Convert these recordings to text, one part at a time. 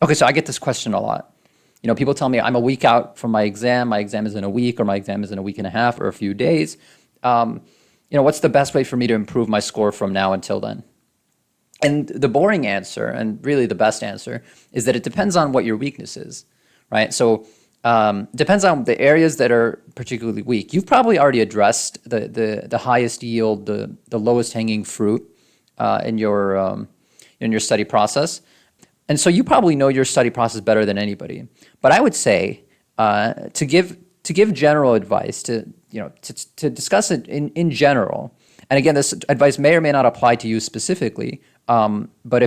Okay, so I get this question a lot. People tell me I'm a week out from my exam. My exam is in a week, or my exam is in a week and a half, or a few days. Um, what's the best way for me to improve my score from now until then? And the boring answer, and really the best answer, is that it depends on what your weakness is, right? So depends on the areas that are particularly weak. You've probably already addressed the highest yield, the lowest hanging fruit in your study process. And so you probably know your study process better than anybody. But I would say to give general advice, to discuss it in general. And again, this advice may or may not apply to you specifically, but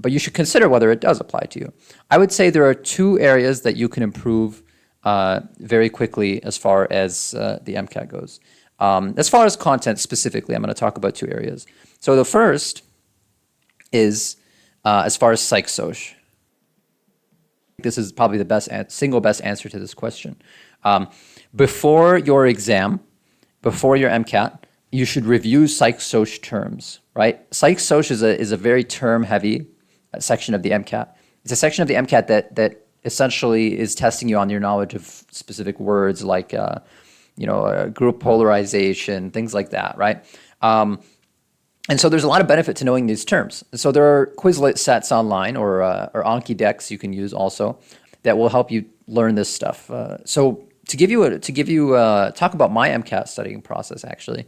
you should consider whether it does apply to you. I would say there are two areas that you can improve very quickly as far as the MCAT goes. As far as content specifically, I'm going to talk about two areas. So the first is as far as Psych Soc. This is probably the single best answer to this question. Before your exam, before your MCAT, you should review Psych Soc terms, right? Psych Soc is a very term-heavy section of the MCAT. It's a section of the MCAT that essentially is testing you on your knowledge of specific words like, group polarization, things like that, right? And so there's a lot of benefit to knowing these terms. So there are Quizlet sets online or Anki decks you can use also that will help you learn this stuff. So to talk about my MCAT studying process actually,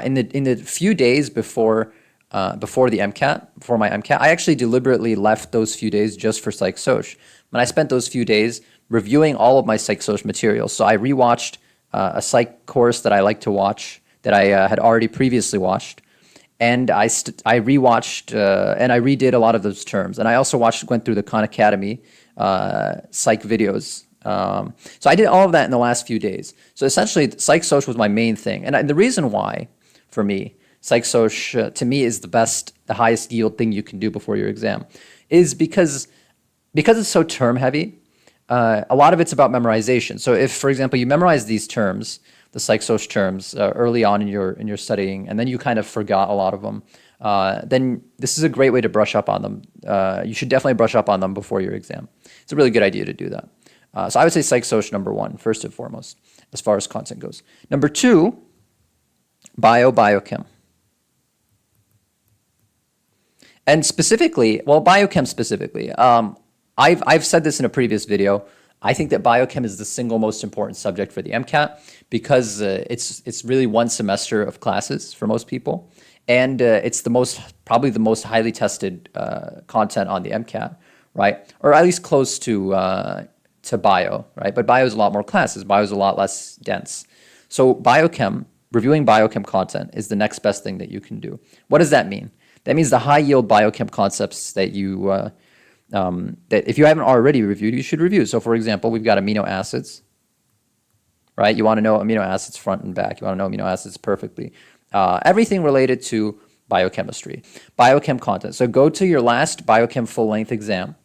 in the few days before my MCAT, I actually deliberately left those few days just for Psych Soc. And I spent those few days reviewing all of my Psych Soc materials. So I rewatched a psych course that I like to watch that I had already previously watched. And I rewatched and I redid a lot of those terms. And I also went through the Khan Academy psych videos. So I did all of that in the last few days. So essentially, Psych Soc was my main thing. And the reason why, for me, Psych Soc to me is the highest yield thing you can do before your exam, is because it's so term heavy. A lot of it's about memorization. So if, for example, you memorize these terms, the Psych Soc terms early on in your studying, and then you kind of forgot a lot of them, then this is a great way to brush up on them. You should definitely brush up on them before your exam. It's a really good idea to do that. So I would say Psych Soc number one, first and foremost, as far as content goes. Number two, biochem. And specifically, biochem specifically, I've said this in a previous video. I think that biochem is the single most important subject for the MCAT because it's really one semester of classes for most people, and it's probably the most highly tested content on the MCAT, right? Or at least close to bio, right? But bio is a lot more classes. Bio is a lot less dense. So reviewing biochem content is the next best thing that you can do. What does that mean? That means the high yield biochem concepts that that if you haven't already reviewed, you should review. So for example, we've got amino acids, right? You want to know amino acids front and back. You want to know amino acids perfectly. Everything related to biochemistry, biochem content. So go to your last biochem full-length exam,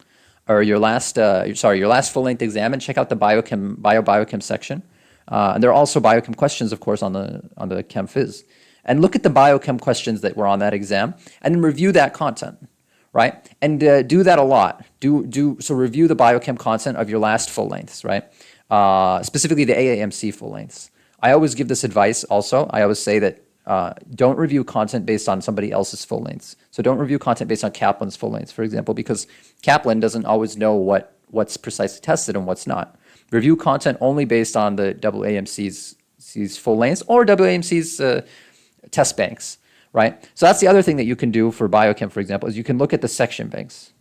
or your last full-length exam, and check out the biochem section. And there are also biochem questions, of course, on the Chem Phys. And look at the biochem questions that were on that exam, and then review that content. Right? And do that a lot. So review the biochem content of your last full lengths, right? Specifically the AAMC full lengths. I always give this advice also. I always say that don't review content based on somebody else's full lengths. So don't review content based on Kaplan's full lengths, for example, because Kaplan doesn't always know what's precisely tested and what's not. Review content only based on the AAMC's full lengths or AAMC's test banks. Right? So that's the other thing that you can do for biochem, for example, is you can look at the section banks,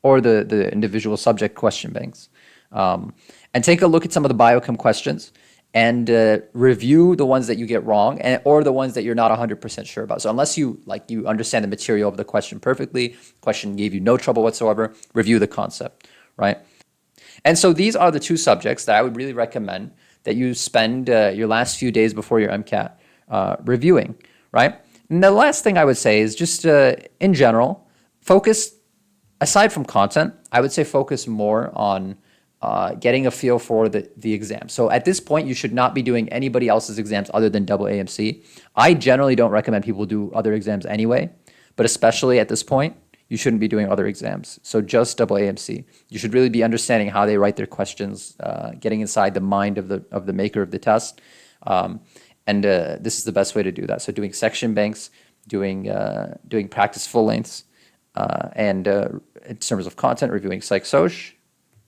or the individual subject question banks, and take a look at some of the biochem questions and review the ones that you get wrong or the ones that you're not 100% sure about. So unless you understand the material of the question perfectly, the question gave you no trouble whatsoever, review the concept, right? And so these are the two subjects that I would really recommend that you spend your last few days before your MCAT reviewing, right? And the last thing I would say is just in general, focus, aside from content, I would say focus more on getting a feel for the exam. So at this point, you should not be doing anybody else's exams other than AAMC. I generally don't recommend people do other exams anyway, but especially at this point, you shouldn't be doing other exams. So just double AMC. You should really be understanding how they write their questions, getting inside the mind of the maker of the test. And this is the best way to do that. So doing section banks, doing practice full lengths, and in terms of content, reviewing psych soc,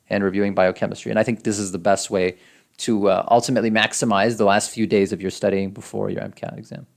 and reviewing biochemistry. And I think this is the best way to ultimately maximize the last few days of your studying before your MCAT exam.